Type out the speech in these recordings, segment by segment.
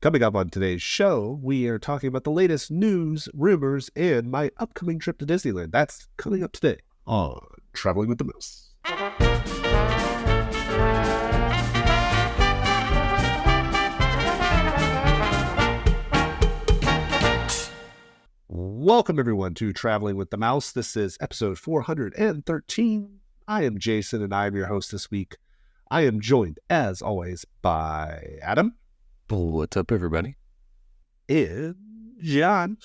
Coming up on today's show, we are talking about the latest news, rumors, and my upcoming trip to Disneyland. That's coming up today on Traveling with the Mouse. Welcome, everyone, to Traveling with the Mouse. This is episode 413. I am Jason, and I am your host this week. I am joined, as always, by Adam. What's up, everybody? And John.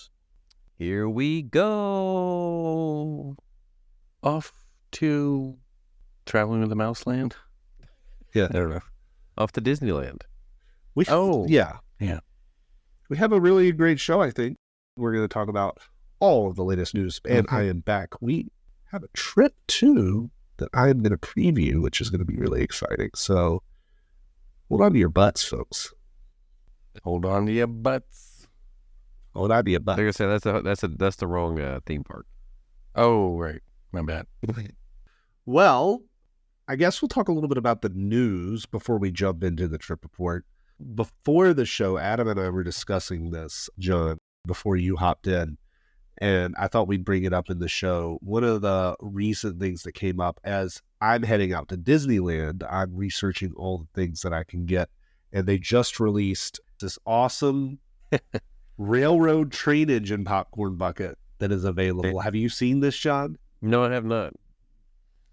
Here we go. Off to Traveling with the Mouse land? Yeah. I don't know. Off to Disneyland. Yeah. Yeah. We have a really great show, I think. We're going to talk about all of the latest news, and I am back. We have a trip, too, that I am going to preview, which is going to be really exciting. So, hold on to your butts, folks. Hold on to your butts. Hold on to your butts. Like I said, that's the wrong theme park. Oh, right. My bad. Well, I guess we'll talk a little bit about the news before we jump into the trip report. Before the show, Adam and I were discussing this, John, before you hopped in, and I thought we'd bring it up in the show. One of the recent things that came up as I'm heading out to Disneyland, I'm researching all the things that I can get, and they just released this awesome railroad train engine popcorn bucket that is available. Have you seen this, John? No, I have not.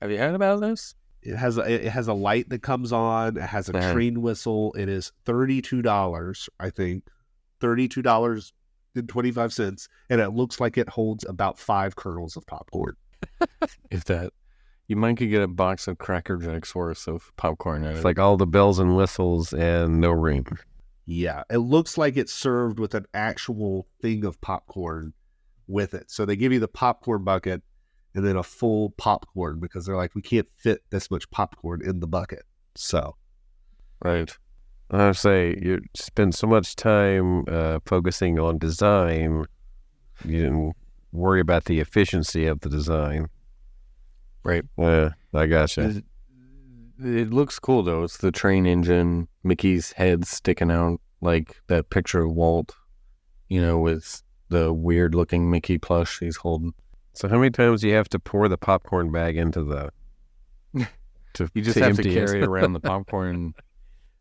Have you heard about this? It has a light that comes on. It has a train whistle. It is $32, I think. $32.25, and it looks like it holds about 5 kernels of popcorn. If that, you might could get a box of Cracker Jacks worth of popcorn. It's like all the bells and whistles and no ring. Yeah, it looks like it's served with an actual thing of popcorn with it. So they give you the popcorn bucket and then a full popcorn because they're like, we can't fit this much popcorn in the bucket. So, right. I say you spend so much time focusing on design, you didn't worry about the efficiency of the design. Right. I gotcha. It looks cool, though. It's the train engine, Mickey's head sticking out, like that picture of Walt, with the weird-looking Mickey plush he's holding. So how many times do you have to pour the popcorn bag into the... You just have to carry it around the popcorn.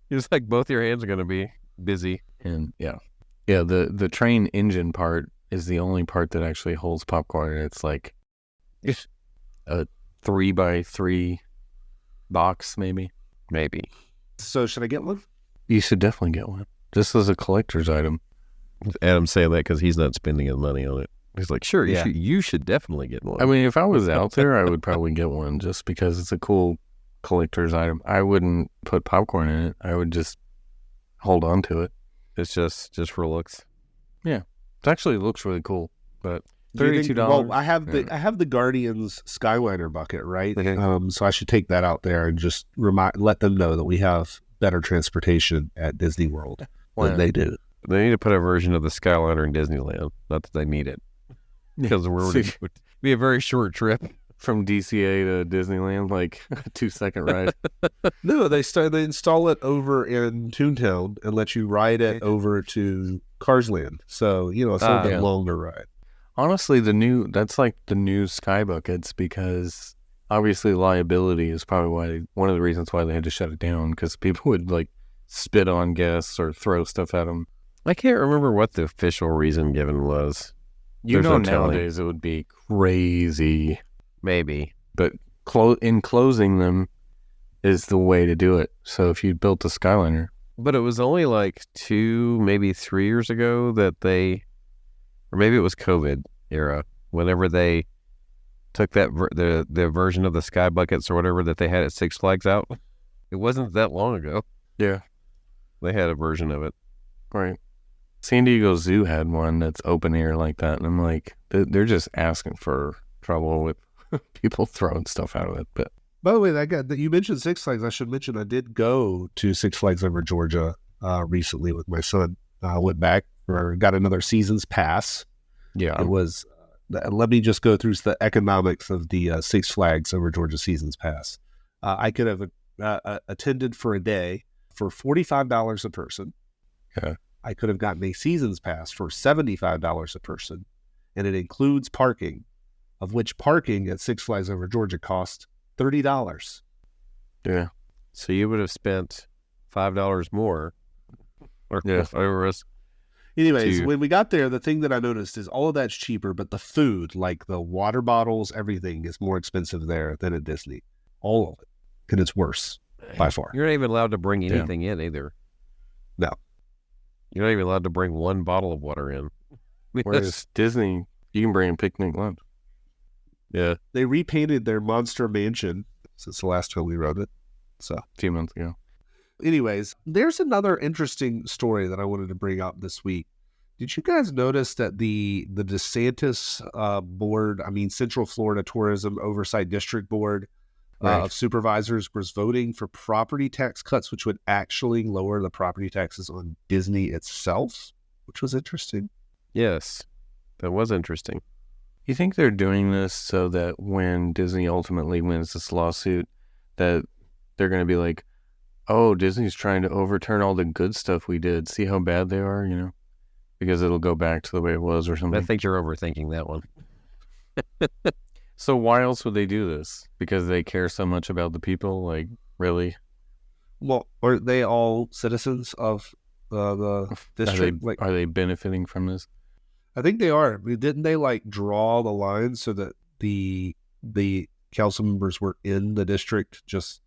It's like both your hands are going to be busy. And the train engine part is the only part that actually holds popcorn, and it's like a 3x3 box, maybe. So should I get one? You should definitely get one. Just as a collector's item. Adam's saying that because he's not spending his money on it. He's like, sure, yeah. you should definitely get one. I mean, if I was out there, I would probably get one just because it's a cool collector's item. I wouldn't put popcorn in it. I would just hold on to it. It's just for looks. Yeah, it actually looks really cool. But $32. Well, I have the Guardians Skyliner bucket, right? So I should take that out there and just let them know that we have better transportation at Disney World than they do. They need to put a version of the Skyliner in Disneyland. Not that they need it, because it would be a very short trip. From DCA to Disneyland, like a 2-second ride. No, they install it over in Toontown and let you ride it over to Carsland. So, it's a little bit longer ride. Honestly, that's like the new Sky Buckets, because obviously liability is probably one of the reasons why they had to shut it down, because people would like spit on guests or throw stuff at them. I can't remember what the official reason given was. Nowadays it would be crazy. Maybe. But enclosing them is the way to do it. So if you built a Skyliner. But it was only like 2, maybe 3 years ago that or maybe it was COVID era, whenever they took that the version of the Sky Buckets or whatever that they had at Six Flags out. It wasn't that long ago. Yeah. They had a version of it. Right. San Diego Zoo had one that's open air like that. And I'm like, they're just asking for trouble with people throwing stuff out of it. But by the way, you mentioned Six Flags. I should mention I did go to Six Flags over Georgia recently with my son. I went back got another season's pass. Yeah, it was. Let me just go through the economics of the Six Flags over Georgia season's pass. I could have attended for a day for $45 a person. Yeah. I could have gotten a season's pass for $75 a person, and it includes parking, of which parking at Six Flags Over Georgia cost $30. Yeah. So you would have spent $5 more. Or Yeah. over us. Anyways, when we got there, the thing that I noticed is all of that's cheaper, but the food, like the water bottles, everything is more expensive there than at Disney. All of it. And it's worse by far. You're not even allowed to bring anything in either. No. You're not even allowed to bring one bottle of water in. Whereas Disney, you can bring a picnic lunch. Yeah. They repainted their Monster Mansion since the last time we rode it. So, A few months ago. anyways, there's another interesting story that I wanted to bring up this week. Did you guys notice that the DeSantis board, Central Florida Tourism Oversight District Board of Supervisors was voting for property tax cuts, which would actually lower the property taxes on Disney itself, which was interesting. Yes. That was interesting. You think they're doing this so that when Disney ultimately wins this lawsuit, that they're going to be like, oh, Disney's trying to overturn all the good stuff we did. See how bad they are, because it'll go back to the way it was or something. I think you're overthinking that one. So why else would they do this? Because they care so much about the people? Like, really? Well, aren't they all citizens of the district? Are they benefiting from this? I think they are. Didn't they draw the line so that the council members were in the district just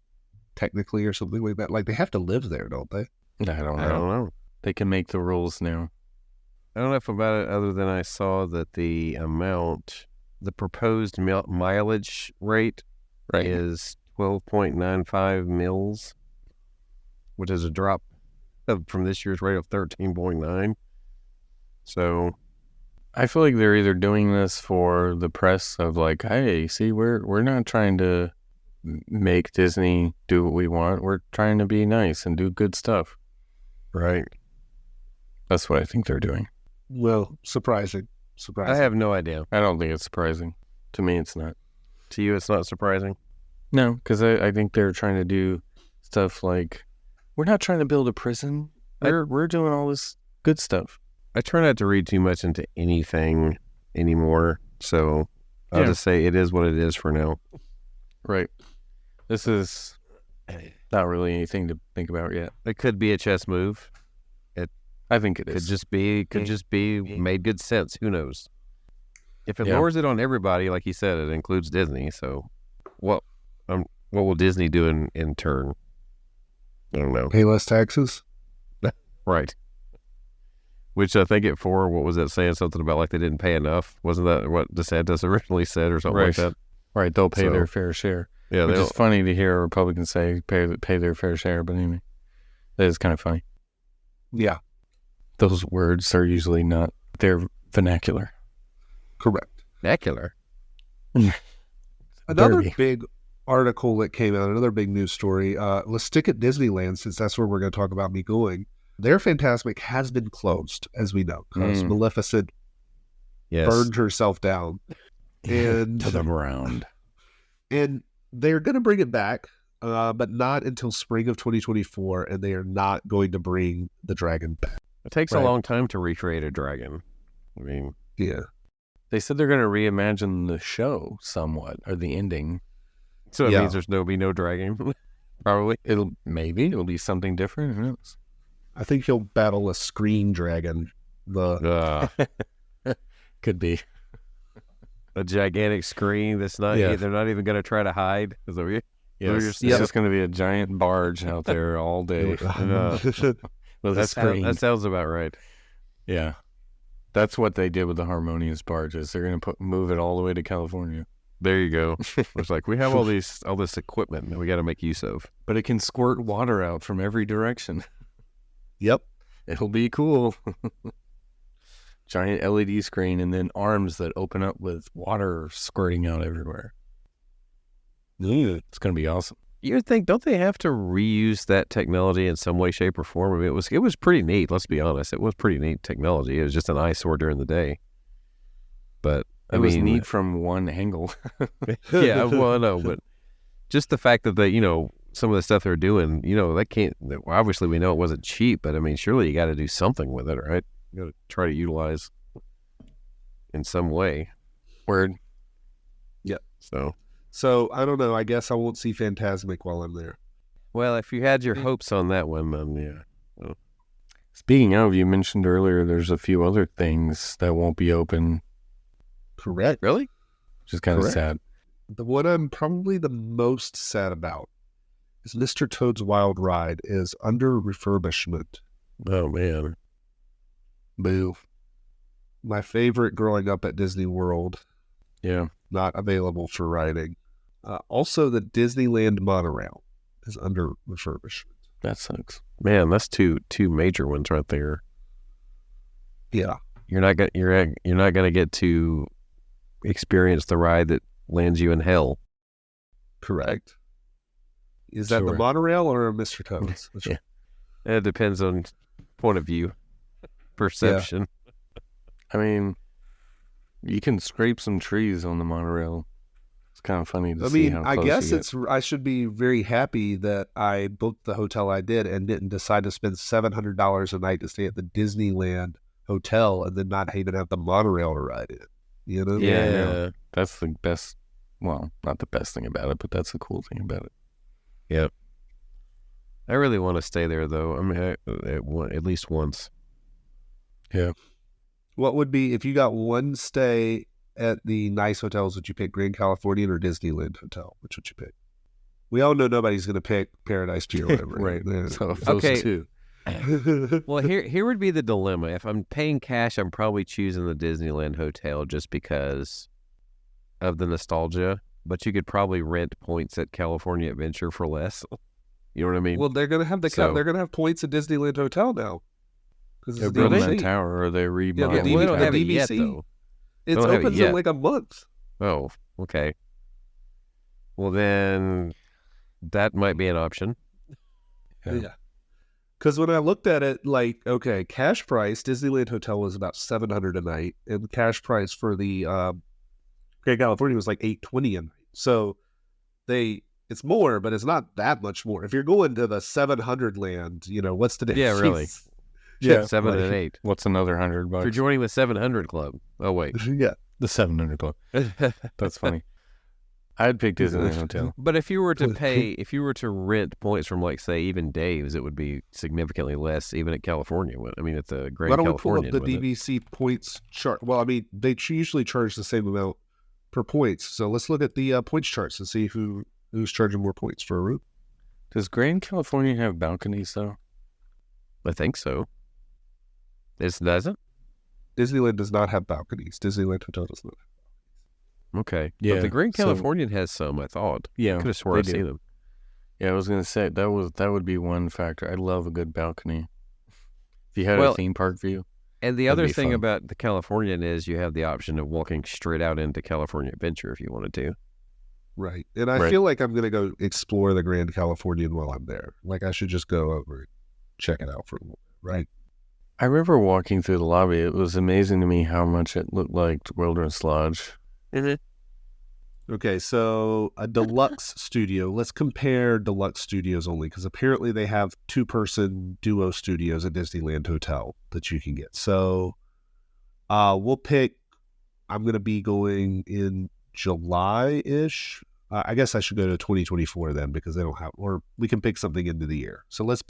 technically or something like that? Like, they have to live there, don't they? I don't know. They can make the rules now. I don't know if about it other than I saw that the proposed mileage rate is 12.95 mils, which is a drop from this year's rate of 13.9. So I feel like they're either doing this for the press of like, hey, see, we're not trying to make Disney do what we want. We're trying to be nice and do good stuff. Right. That's what I think they're doing. Well, surprising. I have no idea. I don't think it's surprising. To me, it's not. To you, it's not surprising? No, because I think they're trying to do stuff like, we're not trying to build a prison. We're doing all this good stuff. I try not to read too much into anything anymore, so I'll just say it is what it is for now. Right. This is not really anything to think about yet. It could be a chess move. I think it Could is. just be made good sense. Who knows? If it lowers it on everybody, like you said, it includes Disney. So, what will Disney do in turn? I don't know. Pay less taxes? Right. Which I think what was it saying something about like they didn't pay enough? Wasn't that what DeSantis originally said or something like that? Right, they'll pay their fair share. Yeah, which is funny to hear a Republican say pay their fair share, but anyway, that is kind of funny. Yeah. Those words are usually not their vernacular. Correct. Vernacular. Another big article that came out, another big news story. Let's stick at Disneyland since that's where we're going to talk about me going. Their Fantasmic has been closed, as we know, because Maleficent burned herself down. And to the ground. And they're going to bring it back, but not until spring of 2024, and they are not going to bring the dragon back. It takes a long time to recreate a dragon. I mean, yeah. They said they're going to reimagine the show somewhat, or the ending. So it means there's no dragon. Probably. It'll be something different. Who knows? I think he'll battle a screen dragon. Could be a gigantic screen that's not. Yeah. They're not even going to try to hide. It's just going to be a giant barge out there all day. With a screen. That sounds about right. Yeah. That's what they did with the Harmonious barges. They're going to move it all the way to California. There you go. It's like, we have all this equipment that we got to make use of. But it can squirt water out from every direction. Yep. It'll be cool. Giant LED screen and then arms that open up with water squirting out everywhere. It's going to be awesome. You would think, don't they have to reuse that technology in some way, shape, or form? I mean, it was pretty neat, let's be honest. It was pretty neat technology. It was just an eyesore during the day. But, it was neat from one angle. Yeah, well, no, but just the fact that they, some of the stuff they're doing, that can't. Obviously, we know it wasn't cheap, but I mean, surely you got to do something with it, right? You got to try to utilize in some way. Word. Yep. So I don't know. I guess I won't see Fantasmic while I'm there. well, if you had your hopes on that one, then yeah. Speaking of, you mentioned earlier there's a few other things that won't be open, Correct. Really? which is kind of Correct. sad. The one I'm probably the most sad about is Mr. Toad's Wild Ride is under refurbishment. Oh man. Boo. My favorite growing up at Disney World, Yeah. not available for riding. Also, the Disneyland monorail is under refurbishment. That sucks. Man, that's two major ones right there. Yeah. You're not gonna get to experience the ride that lands you in hell. Correct. Is that the Sure. monorail or Mr. Toad's? Which- Yeah. It depends on point of view, perception. I mean, you can scrape some trees on the monorail. It's kind of funny to I see mean, how I close guess you get. I should be very happy that I booked the hotel I did and didn't decide to spend $700 a night to stay at the Disneyland hotel and then not even have the monorail to ride in. You know? Yeah, I Yeah. know. That's the best. Well, not the best thing about it, but that's the cool thing about it. I really want to stay there though. I mean, at least once. What would be, if you got one stay at the nice hotels, would you pick Grand Californian or Disneyland Hotel? Which would you pick? We all know nobody's going to pick Paradise Pier or whatever. Right. Yeah. So if those Okay. two. Well, here would be the dilemma. If I'm paying cash, I'm probably choosing the Disneyland hotel just because of the nostalgia. But you could probably rent points at California Adventure for less. You know what I mean? Well, they're going to have they're going to have points at Disneyland Hotel now. Because They're it's building DVC. that tower, or they're Yeah, remodeling the well, they the don't tower. have it yet DVC. though. It Don't have it opens yet. in like a month. Oh, okay. Well, then that might be an option. Yeah. Because when I looked at it, like, okay, cash price, Disneyland Hotel was about $700 a night, and the cash price for the Grand California was like $820 a night. So it's more, but it's not that much more. If you're going to the 700 land, what's the difference? Yeah, really. Yeah, 7 like- and 8. What's another $100 If you're bucks? joining the 700 Club. Oh wait. Yeah. The 700 club. That's funny. I'd pick Disneyland Hotel. But if you were to rent points from, like, say, even Dave's, it would be significantly less, even at California. I mean, at the Grand Why don't we pull California. up the DVC points chart? Well, I mean, they usually charge the same amount per points. So let's look at the points charts and see who's charging more points for a room. Does Grand California have balconies, though? I think so. It doesn't? Disneyland does not have balconies. Disneyland Hotel does not. Okay. Yeah, But the Grand so- Californian has some, I thought. Yeah, Could have sworn they I've do. seen them. Yeah, I was gonna say that would be one factor. I love a good balcony. If you had Well, a theme park view, And the That'd other be thing fun. about the Californian is you have the option of walking straight out into California Adventure if you wanted to. Right. And I Right. feel like I'm going to go explore the Grand Californian while I'm there. Like I should just go over and check it out for a little bit, right? I remember walking through the lobby. It was amazing to me how much it looked like Wilderness Lodge. Okay, so a deluxe studio. Let's compare deluxe studios only because apparently they have two-person duo studios at Disneyland Hotel that you can get. So we'll pick, I'm going to be going in July-ish. I guess I should go to 2024 then because they don't have, or we can pick something into the year. So let's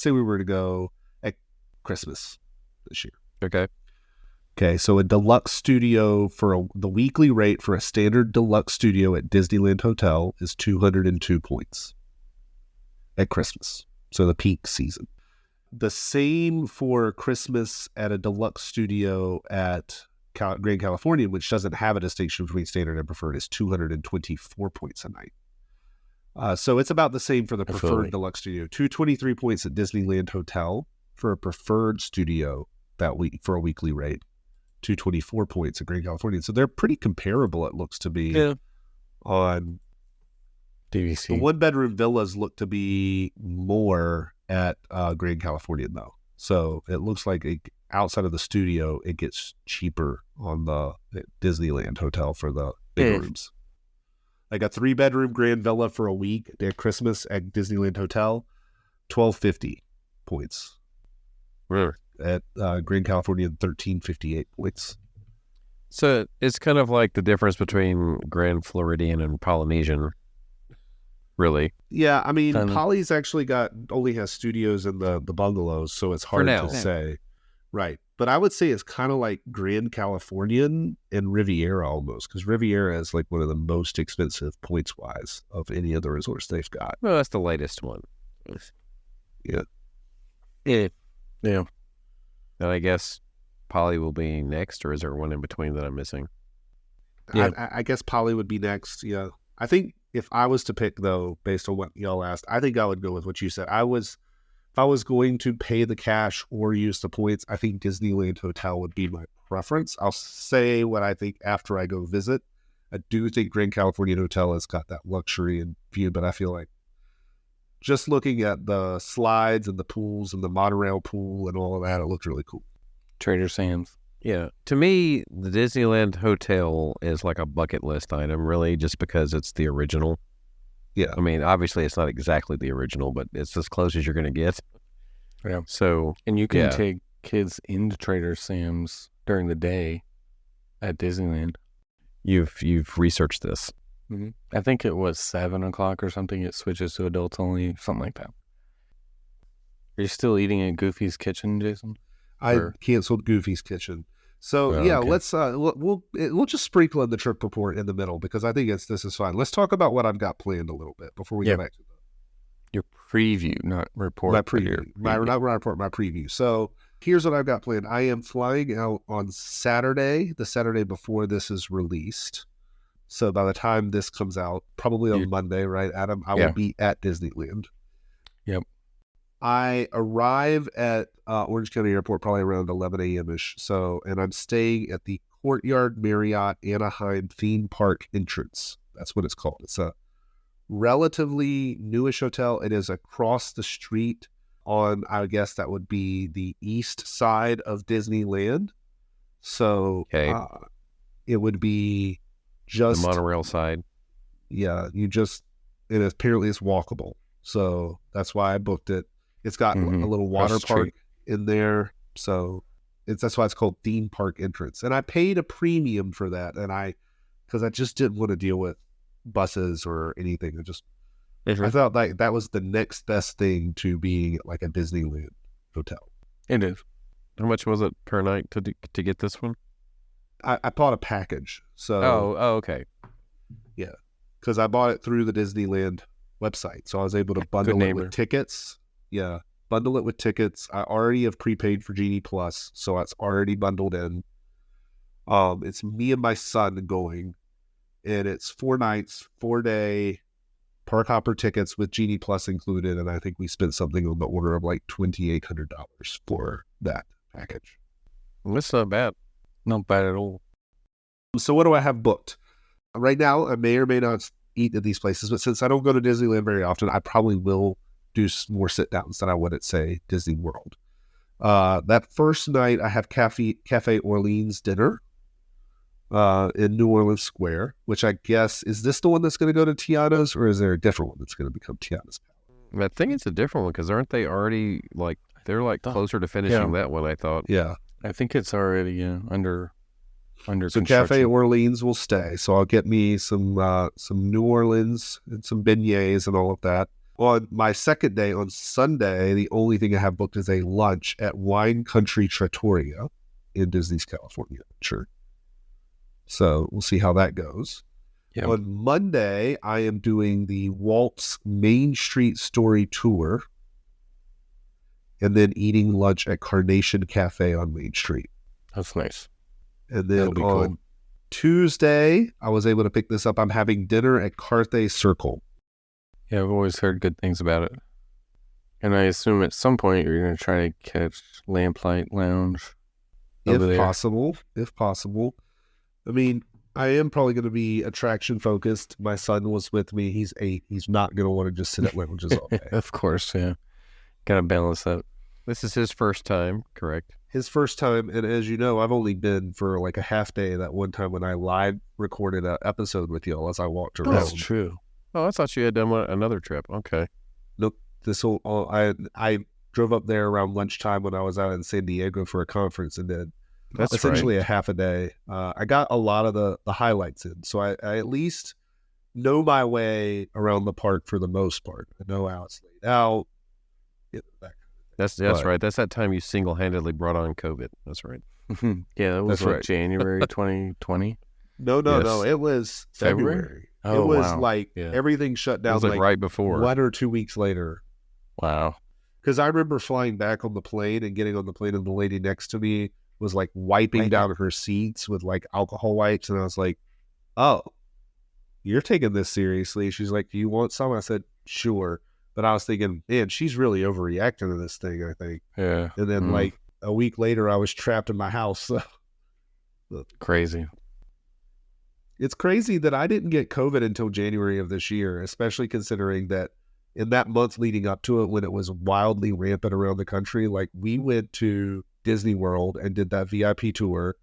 say we were to go at Christmas this year. Okay. Okay, so a deluxe studio for the weekly rate for a standard deluxe studio at Disneyland Hotel is 202 points at Christmas. So the peak season. The same for Christmas at a deluxe studio at Grand California, which doesn't have a distinction between standard and preferred, is 224 points a night. So it's about the same for the preferred Absolutely. deluxe studio. 223 points at Disneyland Hotel for a preferred studio that week for a weekly rate. 224 points at Grand California. So they're pretty comparable, it looks to be. Yeah. On DVC. the one-bedroom villas look to be more at Grand California, though. So it looks like outside of the studio, it gets cheaper on the Disneyland Hotel for the big Yeah. rooms. Like a 3-bedroom grand villa for a week at Christmas at Disneyland Hotel, $1,250 points. Really? At Grand California, 1,358 points. So it's kind of like the difference between Grand Floridian and Polynesian, really. Yeah, I mean, Kinda. Poly's actually only has studios in the bungalows, so it's hard now. to say. Right. But I would say it's kind of like Grand Californian and Riviera almost, because Riviera is like one of the most expensive points-wise of any of the resorts they've got. Well, that's the latest one. Yeah. Yeah. And I guess Poly will be next, or is there one in between that I'm missing? Yeah. I guess Poly would be next, yeah. I think if I was to pick, though, based on what y'all asked, I think I would go with what you said. If I was going to pay the cash or use the points, I think Disneyland Hotel would be my preference. I'll say what I think after I go visit. I do think Grand California Hotel has got that luxury and view, but I feel like just looking at the slides and the pools and the monorail pool and all of that, it looked really cool. Trader Sam's. Yeah. To me, the Disneyland Hotel is like a bucket list item, really, just because it's the original. Yeah. I mean, obviously, it's not exactly the original, but it's as close as you're going to get. Yeah. So, And you can Yeah. take kids into Trader Sam's during the day at Disneyland. you've researched this. I think it was 7 o'clock or something. It switches to adults only, something like that. Are you still eating at Goofy's Kitchen, Jason? I Or- canceled Goofy's Kitchen. So Oh, yeah, okay. let's we'll just sprinkle in the trip report in the middle because I think this is fine. Let's talk about what I've got planned a little bit before we Yeah. go back to Your preview, not report. my but your preview. Not my report, my preview. So here's what I've got planned. I am flying out on Saturday, the Saturday before this is released. So by the time this comes out, probably on You- Monday, right, Adam? I Yeah. will be at Disneyland. Yep. I arrive at Orange County Airport probably around 11 a.m.-ish. So, and I'm staying at the Courtyard Marriott Anaheim theme park entrance. That's what it's called. It's a relatively newish hotel. It is across the street on, I guess that would be the east side of Disneyland. So Okay. it would be The just, monorail side. yeah, and apparently it's walkable. So that's why I booked it. It's got Mhm. a little water Across the park street. in there. So that's why it's called theme park entrance. And I paid a premium for that. Because I just didn't want to deal with buses or anything. I felt like that was the next best thing to being at like a Disneyland hotel. It is. How much was it per night to get this one? I bought a package. So Okay. because I bought it through the Disneyland website. So I was able to bundle it neighbor. with tickets. Yeah. Bundle it with tickets. I already have prepaid for Genie Plus, so it's already bundled in. It's me and my son going, and it's 4 nights, 4-day park hopper tickets with Genie Plus included, and I think we spent something on the order of like $2,800 for that package. Well, that's not bad. Not bad at all. So what do I have booked? Right now, I may or may not eat at these places, but since I don't go to Disneyland very often, I probably will do more sit-downs than I would at, say, Disney World. That first night, I have Cafe Orleans dinner in New Orleans Square, which I guess, is this the one that's going to go to Tiana's, or is there a different one that's going to become Tiana's? I think it's a different one because aren't they already they're closer to finishing that one, I thought. Yeah. I think it's already under So construction. Cafe Orleans will stay. So I'll get me some New Orleans and some beignets and all of that. On my second day, on Sunday, the only thing I have booked is a lunch at Wine Country Trattoria in Disney's California. Sure. So we'll see how that goes. Yep. On Monday, I am doing the Walt's Main Street Story Tour and then eating lunch at Carnation Cafe on Main Street. That's nice. And then That'll be on cool. Tuesday, I was able to pick this up. I'm having dinner at Carthay Circle. Yeah, I've always heard good things about it. And I assume at some point you're going to try to catch Lamplight Lounge over there. If possible. I mean, I am probably going to be attraction focused. My son was with me. He's 8. He's not going to want to just sit at lounges all day. Of course, yeah. Got to balance that. This is his first time, correct? his first time, and as you know, I've only been for like a half day that one time when I live recorded an episode with y'all as I walked around. That's true. Oh, I thought you had done another trip. Okay. Nope. I drove up there around lunchtime when I was out in San Diego for a conference, and did essentially a half a day. I got a lot of the highlights in, so I at least know my way around the park for the most part. I know how it's laid out. That's right. That's that time you single-handedly brought on COVID. That's right. Yeah, that was That's right. January 2020. No. It was February. Oh, it was wow. like everything shut It down was like right before. 1 or 2 weeks later. Wow. Because I remember flying back on the plane and getting on the plane, and the lady next to me was like wiping down her seats with like alcohol wipes, and I was like, "Oh, you're taking this seriously." She's like, "Do you want some?" I said, "Sure." But I was thinking, man, she's really overreacting to this thing, I think. Yeah. And then like a week later, I was trapped in my house. So. Crazy. It's crazy that I didn't get COVID until January of this year, especially considering that in that month leading up to it, when it was wildly rampant around the country, like we went to Disney World and did that VIP tour.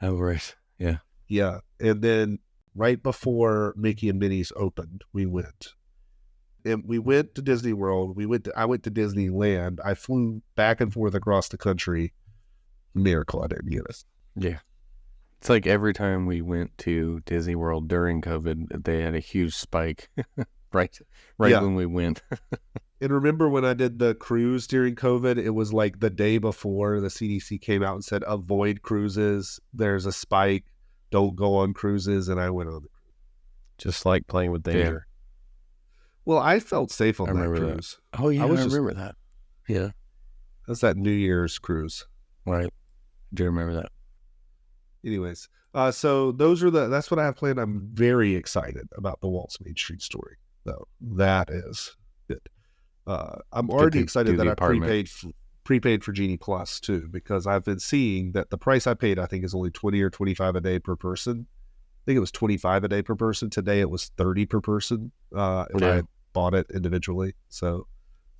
Oh, right. Yeah. Yeah. And then right before Mickey and Minnie's opened, we went. And we went to Disney World. I went to Disneyland. I flew back and forth across the country. Miracle I didn't get it. Yeah. It's like every time we went to Disney World during COVID, they had a huge spike right when we went. And remember when I did the cruise during COVID, it was like the day before the CDC came out and said, avoid cruises. There's a spike. Don't go on cruises. And I went on the cruise. Just like playing with danger. Well, I felt safe on that cruise. That. Oh, yeah, I remember that. Yeah. That's that New Year's cruise. Right. I do remember that. Anyways, so that's what I have planned. I'm very excited about the Walt's Main Street story, though. That is good. I'm already excited that I prepaid for Genie Plus, too, because I've been seeing that the price I paid, I think, is only $20 or $25 a day per person. I think it was $25 a day per person. Today it was $30 per person if I bought it individually. So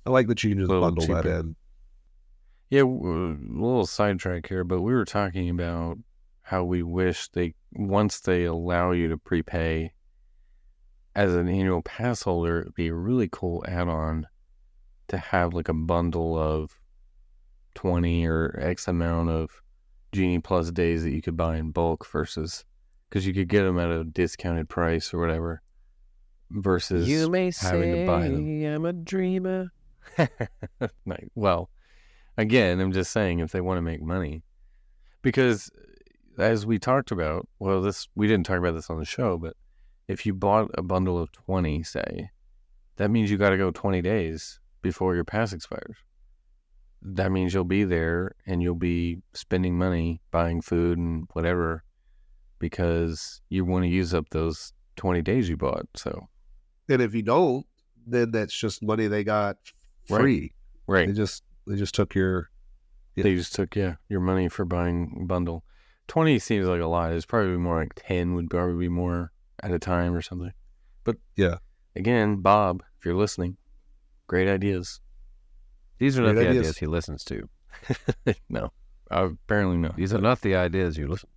I like that you can just bundle cheaper. That in. Yeah, a little sidetrack here, but we were talking about how we wish once they allow you to prepay as an annual pass holder, it'd be a really cool add-on to have like a bundle of 20 or X amount of Genie Plus days that you could buy in bulk versus, because you could get them at a discounted price or whatever versus you may having to buy them. I'm a dreamer. Well, again, I'm just saying if they want to make money, because as we talked about, we didn't talk about this on the show, but if you bought a bundle of 20, say, that means you got to go 20 days before your pass expires. That means you'll be there and you'll be spending money buying food and whatever because you want to use up those 20 days you bought. So, and if you don't, then that's just money they got free. Right. They just took your. Yeah. They just took your money for buying a bundle. 20 seems like a lot. It's probably more like 10 would probably be more at a time or something. But yeah, again, Bob, if you're listening, great ideas. These are not the ideas he listens to. No, apparently not. These are not the ideas you listen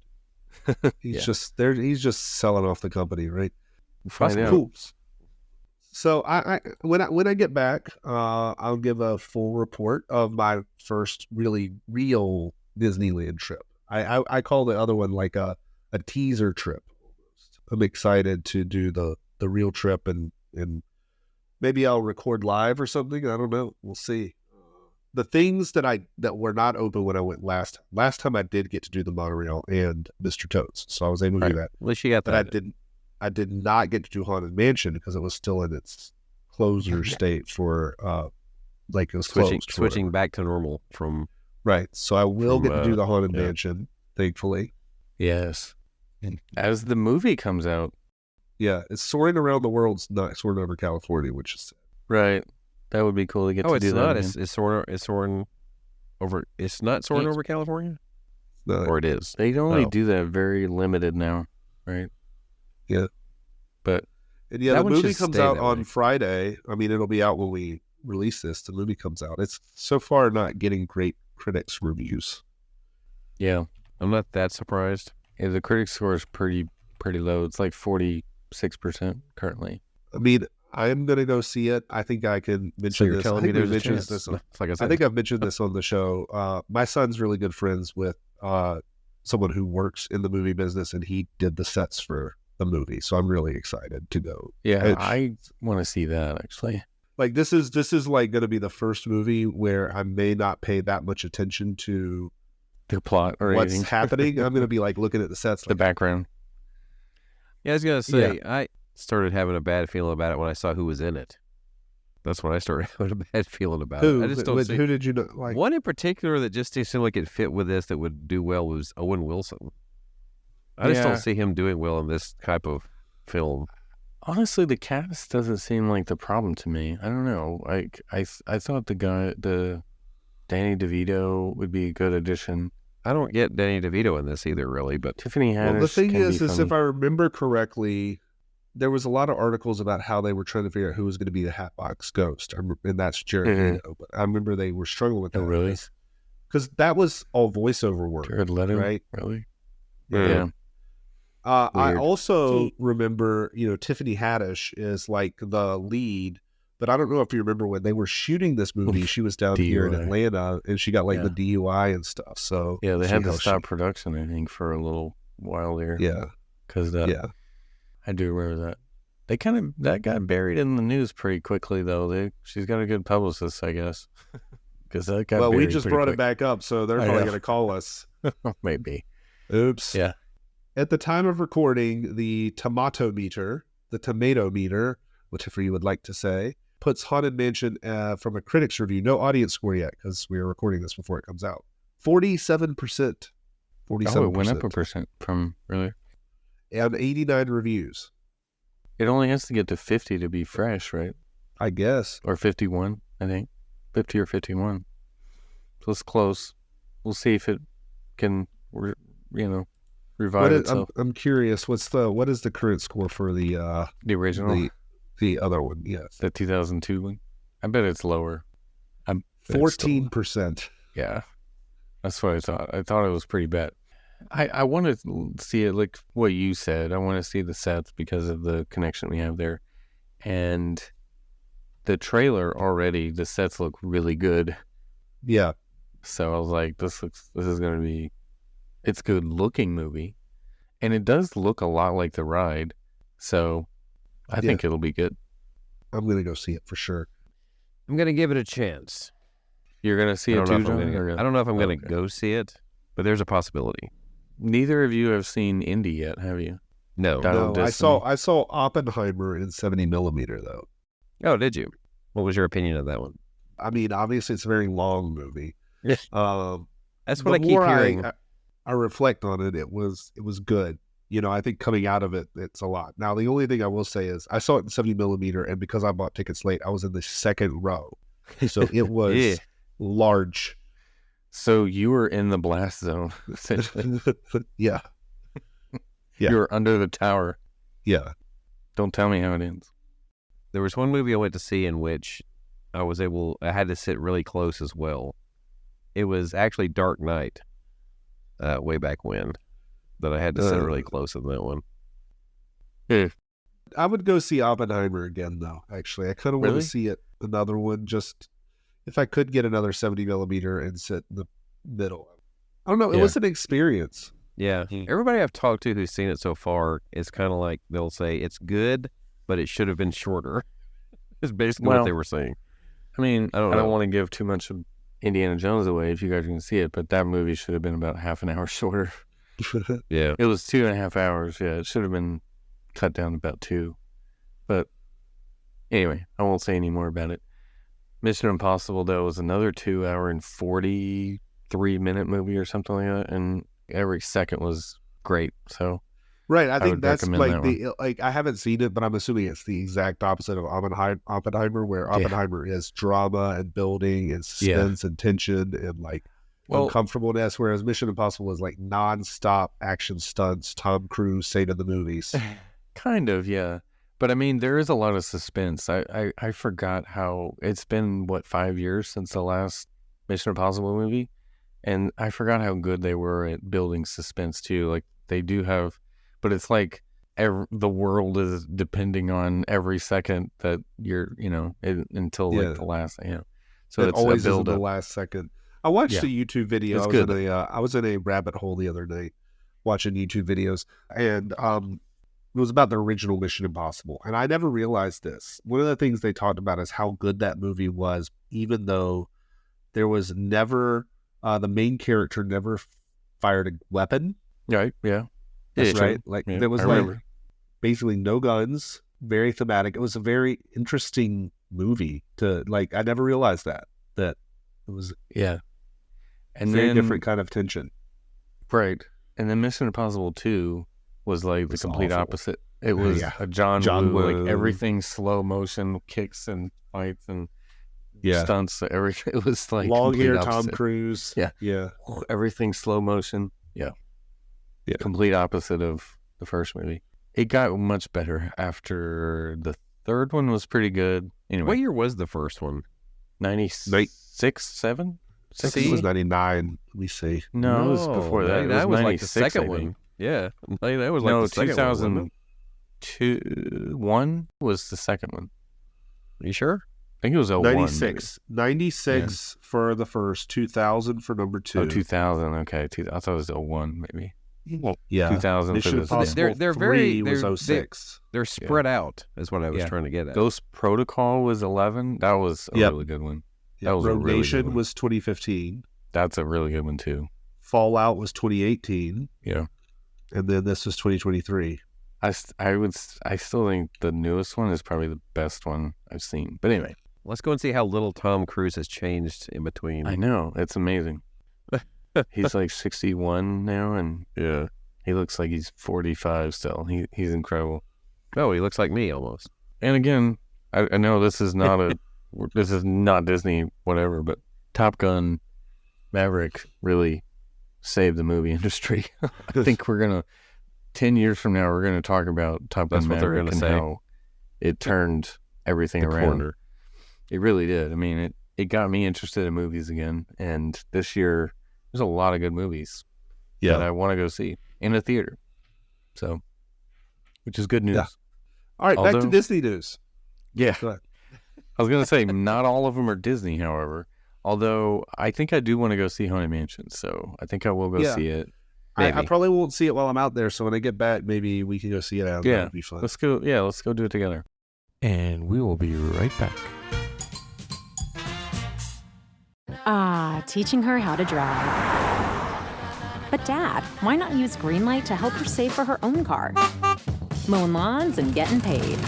to. He's just selling off the company, right? Find out. Cool. So when I get back, I'll give a full report of my first really real Disneyland trip. I call the other one like a teaser trip. I'm excited to do the real trip and maybe I'll record live or something. I don't know. We'll see. The things that were not open when I went last time I did get to do the monorail and Mr. Toad's, so I was able to do that. At least you got that. But I did not get to do Haunted Mansion because it was still in its closure state for like it was switching back to normal from right. So I will get to do the Haunted Mansion, thankfully. Yes. As the movie comes out. Yeah, it's soaring around the world's not soaring over California, which is sad. Right. That would be cool to get to do that. It's soaring over. It's not soaring over California. No, or it is. They only do that very limited now, right? Yeah. But the movie comes out on Friday. I mean, it'll be out when we release this. The movie comes out. It's so far not getting great critics reviews. Yeah. I'm not that surprised. Yeah, the critic score is pretty low. It's like 46% currently. I mean, I'm gonna go see it. I think I can mention So you're this. telling I me think we there's a mentioned chance? this. Like I I said, think I've mentioned this on the show. My son's really good friends with someone who works in the movie business, and he did the sets for the movie. So I'm really excited to go. Yeah, I want to see that actually. Like this is like going to be the first movie where I may not pay that much attention to The plot or what's anything. happening. I'm going to be like looking at the sets, The like, background. yeah, I was gonna say I started having a bad feeling about it when I saw who was in it. That's when I started having a bad feeling about it. I just don't see who did you know? Like, one in particular that just seemed like it fit with this that would do well was Owen Wilson. I just don't see him doing well in this type of film. Honestly, the cast doesn't seem like the problem to me. I don't know. Like I thought the Danny DeVito would be a good addition. I don't get Danny DeVito in this either, really. But Tiffany Haddish. well, the thing can is be funny. if I remember correctly, there was a lot of articles about how they were trying to figure out who was going to be the Hatbox Ghost, and that's Jared Leto. But I remember they were struggling with that. Oh, really? Because that was all voiceover work, Jared Leto, right? Really? Yeah. I also remember, Tiffany Haddish is like the lead, but I don't know if you remember when they were shooting this movie, she was down here in DUI. Atlanta and she got like the DUI and stuff. So Yeah, they see had to how stop production, I think, for a little while there. Yeah. Because Yeah. I do remember that. That got buried in the news pretty quickly, though. She's got a good publicist, I guess. Because that got Well, we buried just pretty brought quick. it back up, so they're I probably know. going to call us. Maybe. Oops. Yeah. At the time of recording, the tomato meter, whichever you would like to say, puts Haunted Mansion from a critic's review, no audience score yet because we are recording this before it comes out, 47%. 47%. Oh, it went up 1% from earlier. And 89 reviews, It only has to get to 50 to be fresh, right? I guess. Or 51, I think. 50 or 51. So it's close. We'll see if it can, revive itself. I'm curious. What is the current score for the The original? the other one? Yes, The 2002 one? I bet it's lower. 14%. Yeah. That's what I thought. I thought it was pretty bad. I want to see it like what you said. I want to see the sets because of the connection we have there. And the trailer already, the sets look really good. Yeah. So I was like, this is going to be, it's a good looking movie. And it does look a lot like the ride. So I think it'll be good. I'm going to go see it for sure. I'm going to give it a chance. You're going to see it too, John? I don't know if I'm going to go see it, but there's a possibility. Neither of you have seen Indy yet, have you? No. Dial of I Destiny. saw Oppenheimer in 70 millimeter though. Oh, did you? What was your opinion of that one? I mean, obviously it's a very long movie. Yes. That's what the I keep more hearing. I reflect on it. It was good. I think coming out of it, it's a lot. Now, the only thing I will say is I saw it in 70 millimeter, and because I bought tickets late, I was in the second row. So it was Yeah. large. So you were in the blast zone, essentially. Yeah. Yeah. You were under the tower. Yeah. Don't tell me how it ends. There was one movie I went to see in which I had to sit really close as well. It was actually Dark Knight, way back when, that I had to sit really close in that one. I would go see Oppenheimer again, though, actually. I kind of want Really? to see it, another one, just if I could get another 70 millimeter and sit in the middle. I don't know. It Yeah. was an experience. Yeah. Everybody I've talked to who's seen it so far is kind of like, they'll say it's good, but it should have been shorter. Is basically what they were saying. I mean, I I don't don't know. want to give too much of Indiana Jones away if you guys can see it, but that movie should have been about half an hour shorter. Yeah. It was 2.5 hours. Yeah, it should have been cut down to about 2. But anyway, I won't say any more about it. Mission Impossible, though, was another 2 hour and 43-minute movie or something like that, and every second was great. So Right. I think would that's recommend like that I haven't seen it, but I'm assuming it's the exact opposite of Oppenheimer, where Oppenheimer is drama and building and suspense and tension and like uncomfortableness, whereas Mission Impossible is like nonstop action stunts, Tom Cruise saving the movies. kind of, yeah. But I mean, there is a lot of suspense. I forgot how it's been, 5 years since the last Mission Impossible movie? And I forgot how good they were at building suspense too. Like they do have, but it's like the world is depending on every second that you're, until like the last, So it it's always a is in build the up. last second. I watched a YouTube video. It's I was good. I was in a rabbit hole the other night watching YouTube videos, and it was about the original Mission Impossible. And I never realized this. One of the things they talked about is how good that movie was, even though there was never, the main character never fired a weapon. Right, yeah. That's Yeah, right. true. Like Yeah, there was I like remember. basically no guns, very thematic. It was a very interesting movie to like, I never realized that it was Yeah. And very then, different kind of tension. right. And then Mission Impossible 2 was like the was complete awful. opposite. It was Yeah. a John John Woo, Woo. like everything slow motion, kicks and fights and Yeah. stunts. Everything. It was like Long complete hair Tom opposite. Cruise. Yeah. Yeah. Everything slow motion. Yeah. Yeah. Complete opposite of the first movie. It got much better after the third one was pretty good. Anyway, What year was the first one? 96, 7? I think it was 99. Let me see. No, it was before that. It was That was like the 96, second I think. one. Yeah, that was like No, the second one. wasn't it? 2001 was the second one. Are you sure? I think it was 01. 96. 96 for the first, 2000 for number 2. Maybe. Oh, 2000. Okay. I thought it was 01 maybe. Yeah. 2000 Mission for Impossible the They're 3 very- was they're- 06. They're spread out, is what I was Yeah. trying to get at. Ghost Protocol was 11. That was a Yep. really good one. Yeah. That was a Rogue really good Nation one. was 2015. That's a really good one too. Fallout was 2018. Yeah. And then this was 2023. I still think the newest one is probably the best one I've seen. But anyway, Let's go and see how little Tom Cruise has changed in between. I know it's amazing. He's like 61 now, and Yeah. he looks like he's 45 still. He's incredible. Oh, he looks like me almost. And again, I know this is not this is not Disney, whatever, but Top Gun Maverick really saved the movie industry. I think 10 years from now, we're gonna talk about Top Gun That's what they're Maverick gonna and say. how it turned everything The around. corner. It really did. I mean, it got me interested in movies again. And this year, there's a lot of good movies that I want to go see in a theater. So, which is good news. Yeah. All right, back to Disney news. Yeah. Go ahead. I was going to say, not all of them are Disney, however. Although, I think I do want to go see Haunted Mansion. So, I think I will go see it. I probably won't see it while I'm out there. So when I get back, maybe we can go see it out. Yeah. That would be fun. Let's go do it together. And we will be right back. Teaching her how to drive. But Dad, why not use Greenlight to help her save for her own car? Mowing lawns and getting paid.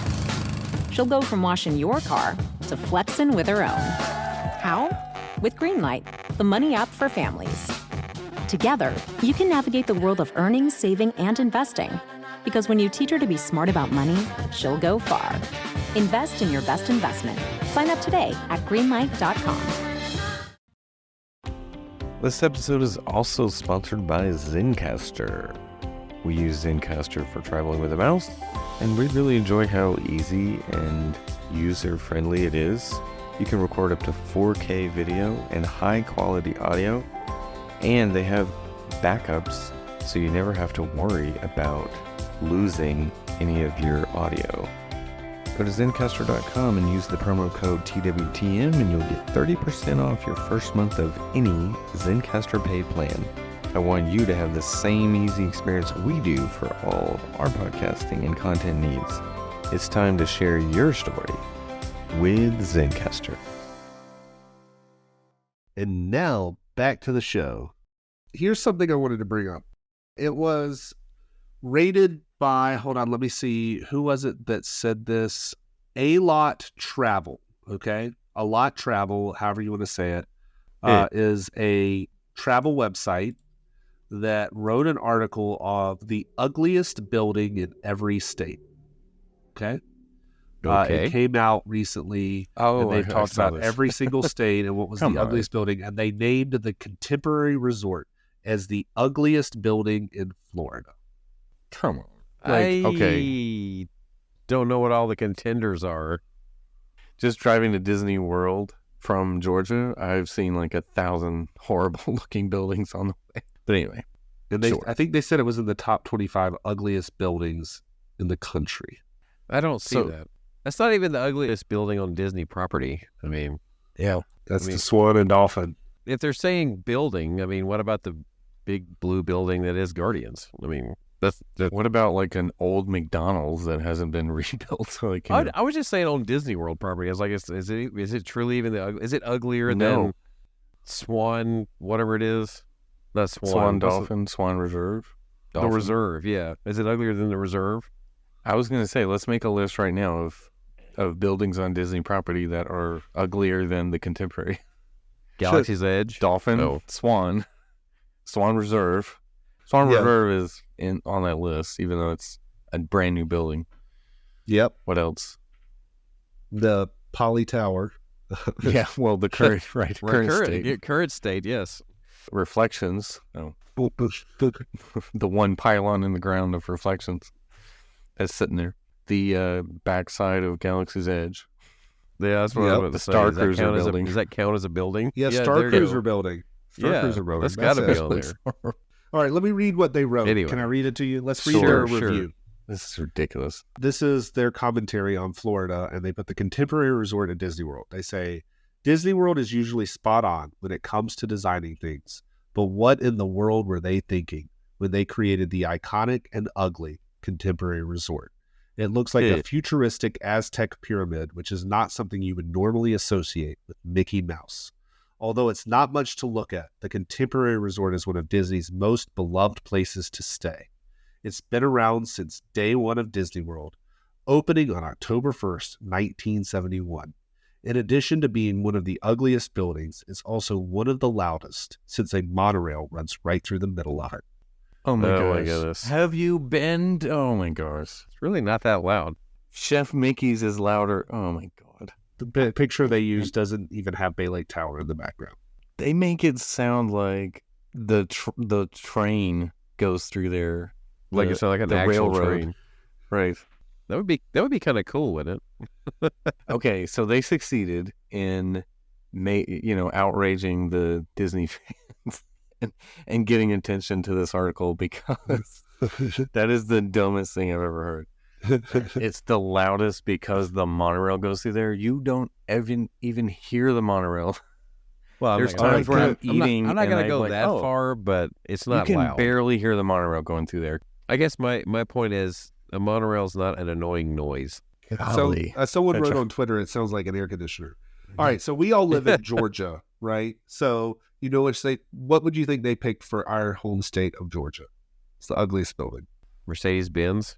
She'll go from washing your car to flexing with her own. How? With Greenlight, the money app for families. Together, you can navigate the world of earning, saving, and investing. Because when you teach her to be smart about money, she'll go far. Invest in your best investment. Sign up today at greenlight.com. This episode is also sponsored by Zencastr. We use Zencastr for traveling with a mouse, and we really enjoy how easy and user-friendly it is. You can record up to 4K video and high-quality audio, and they have backups, so you never have to worry about losing any of your audio. Go to Zencastr.com and use the promo code TWTM and you'll get 30% off your first month of any Zencastr paid plan. I want you to have the same easy experience we do for all of our podcasting and content needs. It's time to share your story with Zencastr. And now back to the show. Here's something I wanted to bring up. It was rated by, hold on, let me see. Who was it that said this? A Lot Travel. Okay. A Lot Travel, however you want to say it, is a travel website that wrote an article of the ugliest building in every state. Okay. It came out recently, and they've talked about every single state and what was the ugliest building, and they named the Contemporary Resort as the ugliest building in Florida. Come on. Don't know what all the contenders are. Just driving to Disney World from Georgia, I've seen like 1,000 horrible looking buildings on the way. But anyway, And I think they said it was in the top 25 ugliest buildings in the country. I don't see that. That's not even the ugliest building on Disney property. I mean, That's the Swan and Dolphin. if they're saying building, I mean, what about the big blue building that is Guardians? I mean, that's what about like an old McDonald's that hasn't been rebuilt? So like, I was just saying on Disney World property. I was like, is it truly even is it uglier No. than Swan, whatever it is? Not Swan. Swan Dolphin, Swan Reserve. The Dolphin. Reserve, yeah. Is it uglier than the Reserve? I was gonna say, let's make a list right now of buildings on Disney property that are uglier than the contemporary. Galaxy's Edge? Dolphin, Swan Reserve. Swan Reserve is on that list, even though it's a brand new building. Yep. What else? The Poly Tower. Yeah, well, the current state. Current state, yes. Reflections. Oh, the one pylon in the ground of Reflections that's sitting there. The backside of Galaxy's Edge. Yeah, that's what I was about to The say. Star Does that Cruiser count building. Does that count as a building? Yeah, there Star you Cruiser go. building. Cruiser building. That's got to be it. on there. All right, let me read what they wrote. Anyway. Can I read it to you? Let's read Sure, their review. This is ridiculous. This is their commentary on Florida, and they put the contemporary resort at Disney World. They say, Disney World is usually spot on when it comes to designing things, but what in the world were they thinking when they created the iconic and ugly contemporary resort? It looks like a futuristic Aztec pyramid, which is not something you would normally associate with Mickey Mouse. Although it's not much to look at, the contemporary resort is one of Disney's most beloved places to stay. It's been around since day one of Disney World, opening on October 1st, 1971. In addition to being one of the ugliest buildings, it's also one of the loudest, since a monorail runs right through the middle of it. Oh my my gosh. goodness. Have you been? Oh my gosh. It's really not that loud. Chef Mickey's is louder. Oh my God. The picture they use doesn't even have Bay Lake Tower in the background. They make it sound like the train goes through there. Like it's like an the actual railroad. train. Right. That would be kind of cool, wouldn't it? Okay, so they succeeded in outraging the Disney fans and getting attention to this article because that is the dumbest thing I've ever heard. It's the loudest because the monorail goes through there. You don't even hear the monorail. Well, There's times where I'm eating. I'm not and going to I'm go like, that oh, far, but it's not you can loud. barely hear the monorail going through there. I guess my point is a monorail is not an annoying noise. So, Golly. someone That's wrote right. on Twitter, it sounds like an air conditioner. All right, so we all live in Georgia, right? So, what would you think they picked for our home state of Georgia? It's the ugliest building. Mercedes-Benz.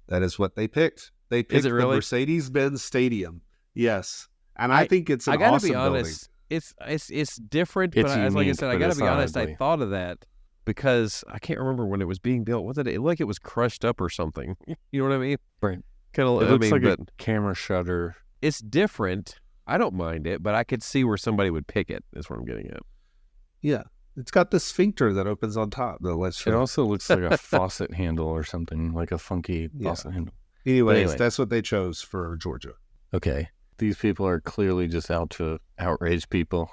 That is what they picked. They picked it really? the Mercedes-Benz Stadium. Yes. And I think it's an I gotta awesome be honest. It's different, but It's like I unique, said, I but gotta it's be not honest. ugly. I thought of that because I can't remember when it was being built. Was it like it was crushed up or something? You know what I mean? Right. Kind of. It looks like but a camera shutter. it's different. I don't mind it, but I could see where somebody would pick it. That's what I'm getting at. Yeah. It's got the sphincter that opens on top. It also looks like a faucet handle or something, like a funky faucet handle. Anyways, anyway. that's what they chose for Georgia. Okay. These people are clearly just out to outrage people.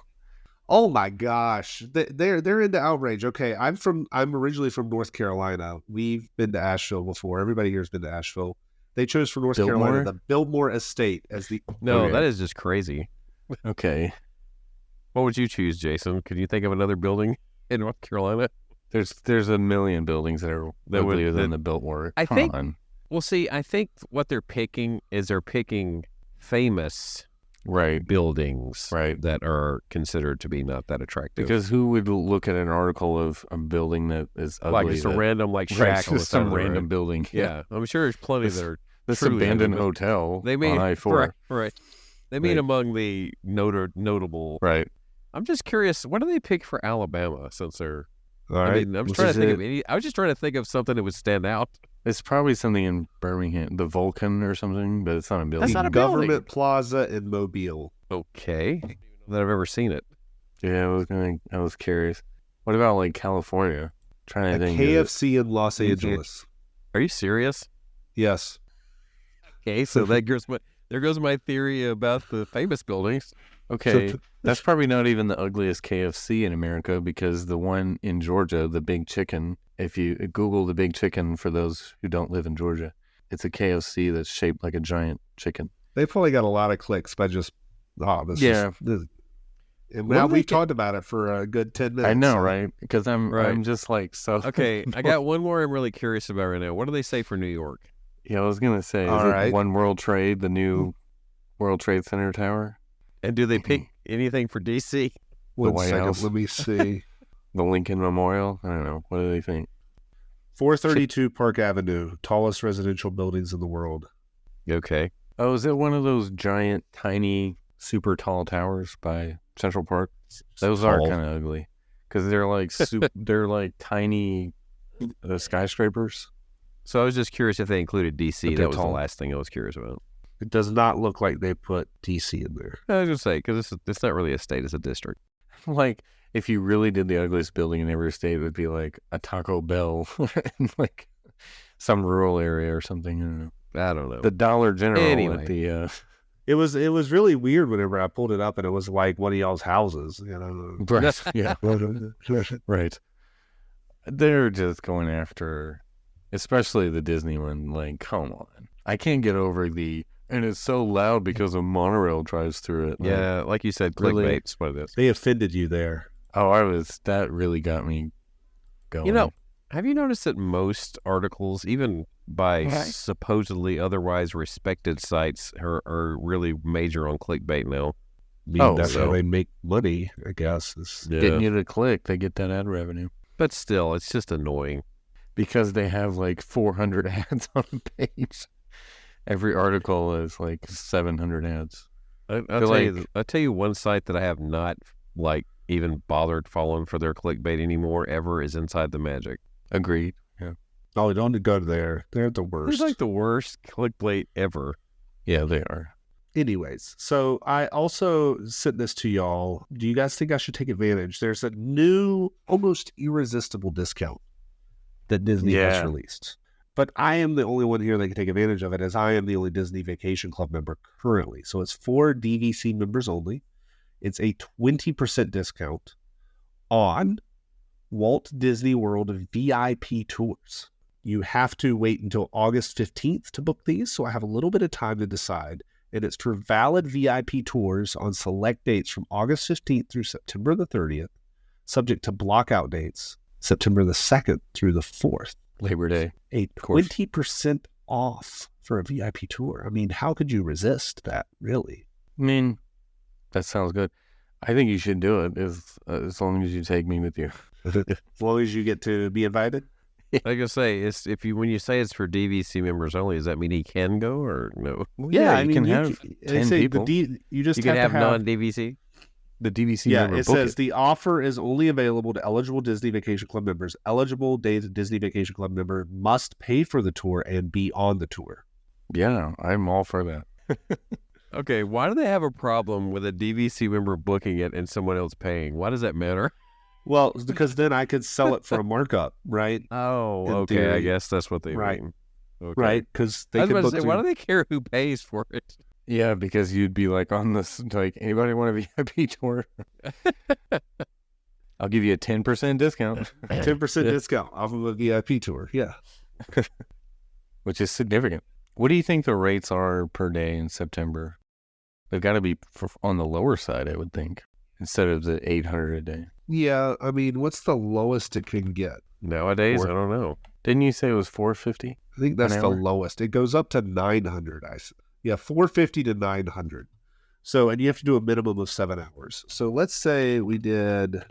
Oh my gosh, they're into outrage. Okay, I'm originally from North Carolina. We've been to Asheville before. Everybody here's been to Asheville. They chose for North Biltmore? Carolina the Biltmore Estate as the. No, Okay. that is just crazy. Okay. What would you choose, Jason? Could you think of another building in North Carolina? There's a million buildings that are That would- uglier than that- the Biltmore. I Come think- on. Well, see, I think what they're picking is they're picking famous Right. buildings Right. that are considered to be not that attractive. Because who would look at an article of a building that is ugly? like just a random right, shack on the just side of some the road. random building. Yeah, I'm sure there's plenty that are This truly abandoned ugly, but hotel They mean on I-4. right. They mean Right. among the notable. Right. I'm just curious, what do they pick for Alabama? Since they're, All I right, mean, I'm Which trying to is think it? of any. I was just trying to think of something that would stand out. It's probably something in Birmingham, the Vulcan or something, but it's not a building. That's not a Government building. Plaza in Mobile. Okay, that I've ever seen it. Yeah, I was curious. What about like California? Trying A to think. KFC in Los Mhm. Angeles. Are you serious? Yes. Okay, so there goes my theory about the famous buildings. Okay, that's probably not even the ugliest KFC in America, because the one in Georgia, the Big Chicken, if you Google the Big Chicken for those who don't live in Georgia, it's a KFC that's shaped like a giant chicken. They probably got a lot of clicks by just, Yeah. And now we've talked about it for a good 10 minutes. I know, right? Because I'm just like, so. Okay, I got one more I'm really curious about right now. What do they say for New York? Yeah, I was going to say, All is right. it One World Trade, the new World Trade Center tower? And do they pick anything for DC? One White second, House. let me see. The Lincoln Memorial? I don't know. What do they think? 432 Park Avenue, tallest residential buildings in the world. Okay. Oh, is it one of those giant, tiny, super tall towers by Central Park? Those are Tall. kind of ugly because they're like they're like tiny skyscrapers. So I was just curious if they included DC. But they're That was tall. the last thing I was curious about. It does not look like they put DC in there. I was going to say, because it's not really a state, it's a district. Like, if you really did the ugliest building in every state, it would be like a Taco Bell in like some rural area or something. I don't know. The Dollar General Anyway. at the It was really weird whenever I pulled it up, and it was like one of y'all's houses. You know, right, yeah, right. They're just going after, especially the Disney one. Like, come on, I can't get over and it's so loud because a monorail drives through it. Like, Yeah, like you said, Really? clickbait's what it is. They offended you there. that really got me going. You know, have you noticed that most articles, even by Right. supposedly otherwise respected sites, are really major on clickbait now? I mean, Oh, that's so- how they make money, I guess. getting you to click, they get that ad revenue But still, it's just annoying. because they have like 400 ads on a page. Every article is like 700 ads. I'll They're tell you one site that I have not like even bothered following for their clickbait anymore ever is Inside the Magic. Agreed. Yeah. Oh, don't go there. They're the worst. It's like the worst clickbait ever. Yeah, they are. Anyways, so I also sent this to y'all. Do you guys think I should take advantage? There's a new, almost irresistible discount that Disney has Yeah. released. But I am the only one here that can take advantage of it, as I am the only Disney Vacation Club member currently. So it's for DVC members only. It's a 20% discount on Walt Disney World VIP tours. You have to wait until August 15th to book these, so I have a little bit of time to decide. And it's for valid VIP tours on select dates from August 15th through September the 30th, subject to blockout dates, September the 2nd through the 4th. Labor Day. A course. 20% off for a VIP tour. I mean, how could you resist that, really? I mean, that sounds good. I think you should do it as long as you take me with you. As long as you get to be invited? Like I say, it's when you say it's for DVC members only, does that mean he can go or no? Well, yeah, you can have they 10 say people. You just You can have have to have non-DVC. The DVC Yeah, member it book says the offer is only available to eligible Disney Vacation Club members. Eligible Disney Vacation Club member must pay for the tour and be on the tour. Yeah, I'm all for that. Okay, why do they have a problem with a DVC member booking it and someone else paying? Why does that matter? Well, it's because then I could sell it for a markup, right? Oh, In okay. I theory. guess that's what they Right. mean. Okay. Right? Because they I was could about book to say, why do they care who pays for it? Yeah, because you'd be like on this, like, anybody want a VIP tour? I'll give you a 10% discount, 10% discount off of a VIP tour. Yeah. which is significant. What do you think the rates are per day in September? They've got to be on the lower side, I would think, instead of the 800 a day. Yeah. I mean, what's the lowest it can get? Nowadays, Or- I don't know. Didn't you say it was 450? I think that's An the hour? lowest. It goes up to 900. Yeah, 450 to 900. So, and you have to do a minimum of 7 hours. So let's say we did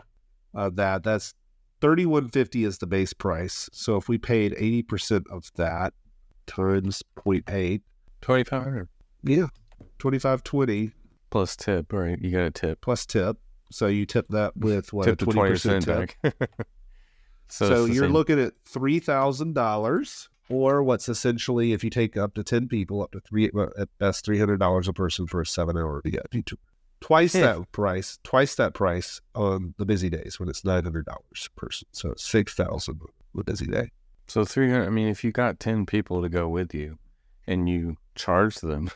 that's 3150 is the base price. So if we paid 80% of that times 0.8, 2,500 yeah, 2520 plus tip, right? You got a tip. plus tip. So you tip that with what, Tip a the 20% tip. back. So it's the you're same. looking at $3,000, or what's essentially, if you take up to 10 people, up to at best $300 a person for a 7-hour VIP tour. Twice Yeah. that price on the busy days when it's $900 a person. So it's $6,000 on a busy day. So 300, I mean, if you got 10 people to go with you and you charge them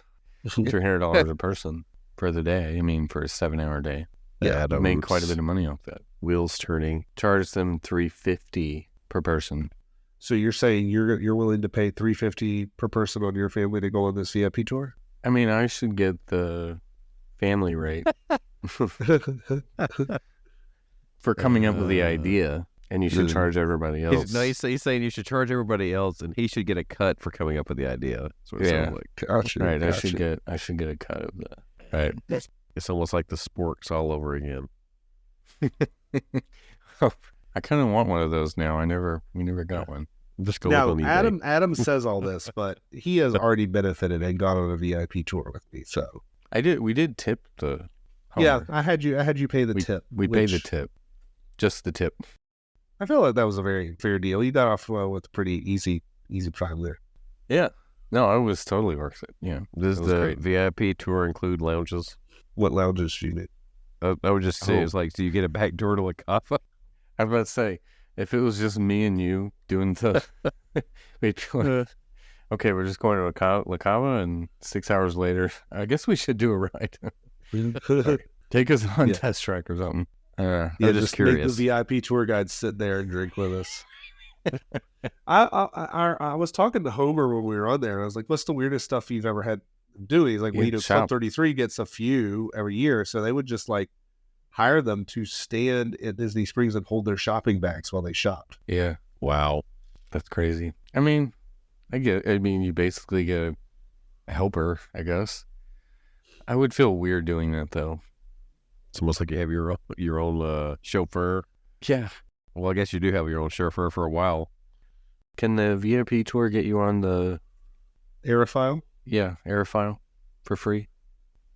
$300 a person, for the day. I mean, for a 7-hour day. Yeah, I made quite a bit of money off that. Wheels turning. Charged them $350 per person. So you're saying you're willing to pay $350 per person on your family to go on this VIP tour? I mean, I should get the family rate for coming up with the idea, and you should charge everybody else. He's saying you should charge everybody else, and he should get a cut for coming up with the idea. That's what it sounds like. Gotcha, Right, gotcha. I should get a cut of that. Right. It's almost like the sporks all over again. I kind of want one of those now. we never got one. Just go Now, look on eBay. Adam says all this, but he has already benefited and gone on a VIP tour with me. So We did tip the yeah, Homer. I had you pay the tip. We paid the which tip. Just the tip. I feel like that was a very fair deal. You got off with a pretty easy time there. Yeah. No, it was totally worth it. Yeah. Does it was the great. VIP tour include lounges? What lounges do you need? I would just say, Oh. it's like, do you get a back door to La Cava? I was about to say, if it was just me and you doing the, we'd be like, okay, we're just going to La Cava, and 6 hours later, I guess we should do a ride. Take us on Yeah. test track or something. Yeah, I'm just just curious. make the VIP tour guide sit there and drink with us. I was talking to Homer when we were on there, and I was like, "What's the weirdest stuff you've ever had doing?" He's like, "Well, Yeah, you know, shop. Club 33 gets a few every year, so they would just like hire them to stand at Disney Springs and hold their shopping bags while they shopped." Yeah, Wow. that's crazy. I mean, you basically get a helper, I guess. I would feel weird doing that, though. It's almost like you have your own chauffeur. Yeah. Well, I guess you do have your own chauffeur for a while. Can the VIP tour get you on the Aerophile? Aerophile for free?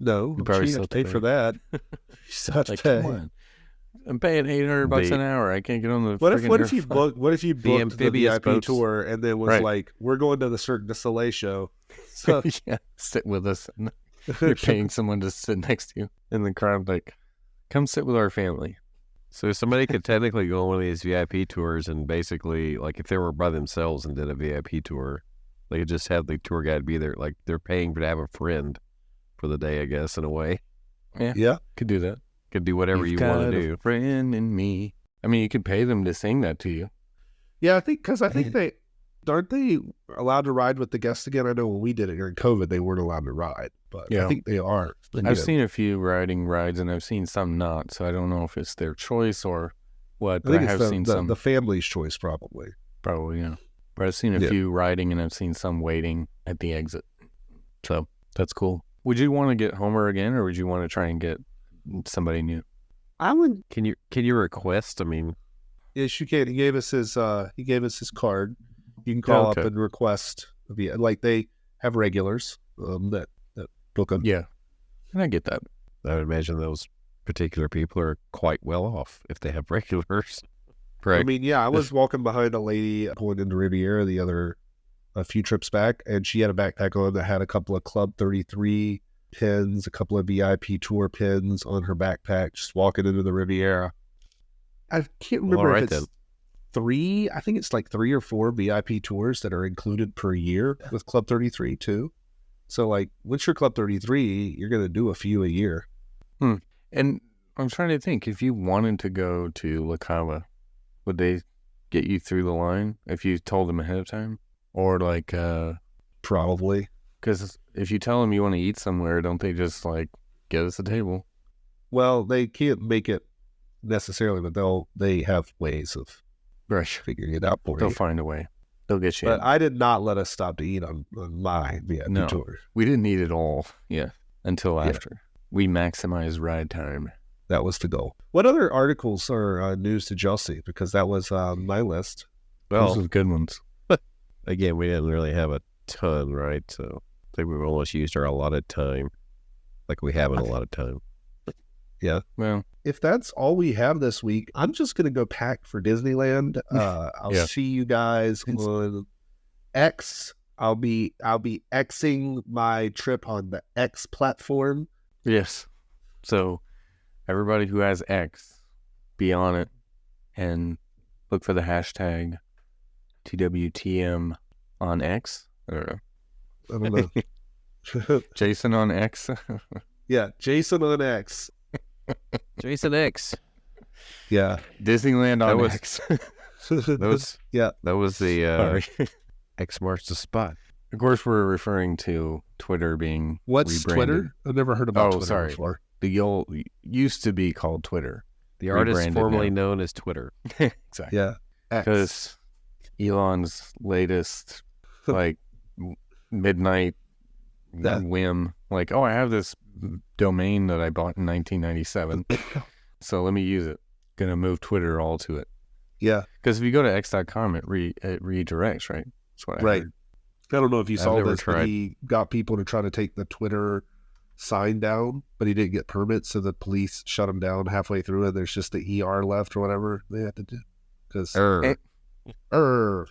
No, You probably you still have to have pay to for pay. that. You still have to Like, pay. come on. I'm paying $800 an hour. I can't get on the What if friggin' you Aerophile. booked the amphibious VIP boats. tour and then was Right. like, "We're going to the Cirque du Soleil show." So Yeah, sit with us. And you're paying someone to sit next to you in the crowd, like, come sit with our family. So somebody could technically go on one of these VIP tours and basically, like, if they were by themselves and did a VIP tour, they could just have the tour guide be there. Like, they're paying to have a friend for the day, I guess, in a way. yeah, Could do that. Could do whatever You've you want got to a do. friend in me. I mean, you could pay them to sing that to you. yeah. I think they aren't they allowed to ride with the guests again. I know when we did it during COVID, they weren't allowed to ride, but I Yeah. think they are. I've seen a few riding rides, and I've seen some not. So I don't know if it's their choice or what. I But think I have it's seen the some. family's choice, probably. Probably, yeah. But I've seen a Yeah. few riding, and I've seen some waiting at the exit. So that's cool. Would you want to get Homer again, or would you want to try and get somebody new? I would. Can you request? I mean, Yes, you can. He gave us his card. You can call Okay. up and request. Like they have regulars that book them. Yeah, and I get that. I would imagine those particular people are quite well off if they have regulars. Right. I mean, yeah, I was walking behind a lady going into Riviera a few trips back, and she had a backpack on that had a couple of Club 33 pins, a couple of VIP tour pins on her backpack, just walking into the Riviera. I can't Well, remember all right if it's I think it's like 3 or 4 VIP tours that are included per year with Club 33 too. So like, once you're Club 33, you're going to do a few a year. And I'm trying to think, if you wanted to go to La Cava, would they get you through the line if you told them ahead of time? Or like, Probably. because if you tell them you want to eat somewhere, don't they just like get us a table? Well, they can't make it necessarily, but they have ways of Right. figuring it out for They'll you. find a way. They'll get you But in. I did not let us stop to eat on my VIP No. tour. We didn't eat it all, until Yeah. after. We maximized ride time. That was the goal. What other articles or news did y'all see? Because that was my list. Those Well, are good ones. again, we didn't really have a ton, right? So I think we've almost used our allotted time, like we haven't a lot of time. Well, If that's all we have this week, I'm just going to go pack for Disneyland. I'll Yeah. see you guys on X. I'll be Xing my trip on the X platform. yes. So everybody who has X, be on it and look for the hashtag TWTM on X. I don't know. I don't know. Jason on X. Yeah, Jason on X. Jason X. Yeah. Disneyland That on was- X. That was the Sorry. X marks the spot. Of course, we're referring to Twitter being What's rebranded. Twitter? I've never heard about Twitter sorry. before. The old used to be called Twitter. The artist Rebranded formerly now. known as Twitter. Exactly. Yeah. X. Because Elon's latest, like, midnight That- whim, like, oh, I have this domain that I bought in 1997, so let me use it. Gonna move Twitter all to it. Yeah. Because if you go to x.com, it redirects, right? That's what I Right. heard. I don't know if you I've saw never this, but tried. he got people to try to take the Twitter sign down, but he didn't get permits, so the police shut him down halfway through, and there's just the ER left or whatever they had to do. Because, Or er,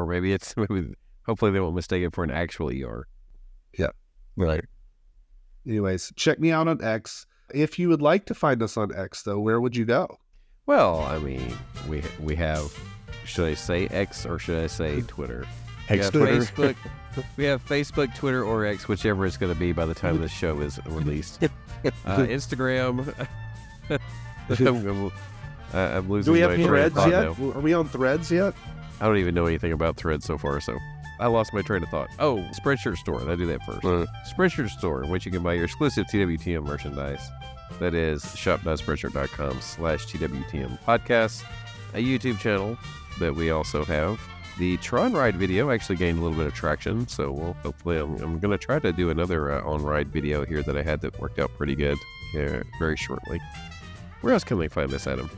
maybe it's hopefully they won't mistake it for an actual ER. Right. anyways, check me out on X. If you would like to find us on X, though, where would you go? Well, I mean, we have. Should I say X or should I say Twitter? We X have Twitter. Facebook. We have Facebook, Twitter, or X, whichever it's going to be by the time this show is released. Instagram. I'm losing Do we have my train of Threads thought yet? now. Are we on Threads yet? I don't even know anything about Threads so far, so I lost my train of thought. Oh, Spreadshirt store. I do that first. Spreadshirt store, in which you can buy your exclusive TWTM merchandise. That is shop.spreadshirt.com/TWTM podcast. A YouTube channel that we also have. The Tron Ride video actually gained a little bit of traction, so we'll hopefully I'm going to try to do another on-ride video here that I had that worked out pretty good here very shortly. Where else can we find this, Adam?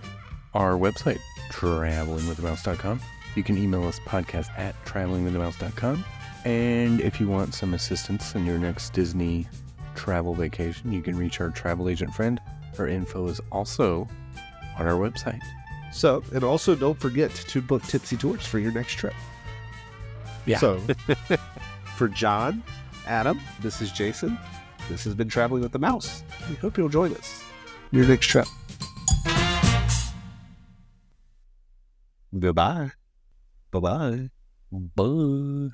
Our website, travelingwiththemouse.com. You can email us podcast@travelingwiththemouse.com. And if you want some assistance in your next Disney travel vacation, you can reach our travel agent friend. Her info is also on our website. So, and also don't forget to book Tipsy Tours for your next trip. Yeah. So, for John, Adam, this is Jason. This has been Traveling with the Mouse. We hope you'll join us your next trip. Goodbye. Bye-bye. Bye.